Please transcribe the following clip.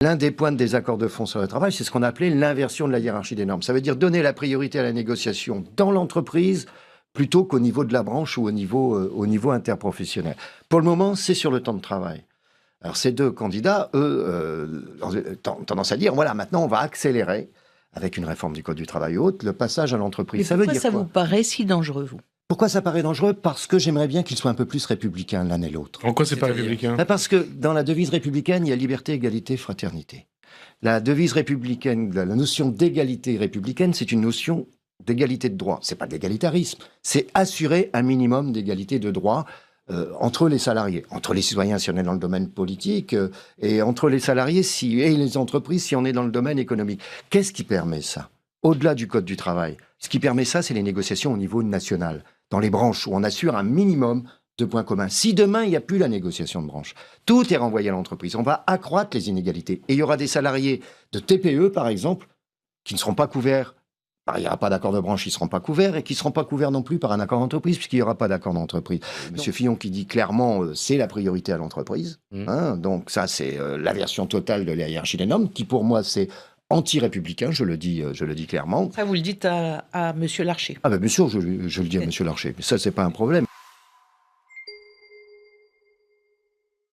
L'un des points de désaccord de fond sur le travail, c'est ce qu'on a appelé l'inversion de la hiérarchie des normes. Ça veut dire donner la priorité à la négociation dans l'entreprise plutôt qu'au niveau de la branche ou au niveau interprofessionnel. Pour le moment, c'est sur le temps de travail. Alors ces deux candidats, eux, ont tendance à dire, voilà, maintenant on va accélérer, avec une réforme du Code du travail haute, le passage à l'entreprise. Mais ça veut pourquoi dire ça quoi vous paraît si dangereux, vous? Pourquoi ça paraît dangereux? Parce que j'aimerais bien qu'ils soient un peu plus républicains l'un et l'autre. En quoi c'est pas républicain? Parce que dans la devise républicaine, il y a liberté, égalité, fraternité. La devise républicaine, la notion d'égalité républicaine, c'est une notion d'égalité de droit. C'est pas de l'égalitarisme, c'est assurer un minimum d'égalité de droit entre les salariés, entre les citoyens si on est dans le domaine politique, et entre les salariés et les entreprises si on est dans le domaine économique. Qu'est-ce qui permet ça? Au-delà du Code du travail, ce qui permet ça, c'est les négociations au niveau national, dans les branches où on assure un minimum de points communs. Si demain, il n'y a plus la négociation de branche, tout est renvoyé à l'entreprise. On va accroître les inégalités. Et il y aura des salariés de TPE, par exemple, qui ne seront pas couverts. Il n'y aura pas d'accord de branche, ils ne seront pas couverts, et qui ne seront pas couverts non plus par un accord d'entreprise, puisqu'il n'y aura pas d'accord d'entreprise. Monsieur Fillon qui dit clairement, c'est la priorité à l'entreprise. Donc ça, c'est la version totale de la hiérarchie des normes, qui pour moi, c'est anti-républicain, je le dis clairement. Ça, vous le dites à M. Larcher. Ah ben bien sûr, je le dis à M. Larcher, mais ça, c'est pas un problème.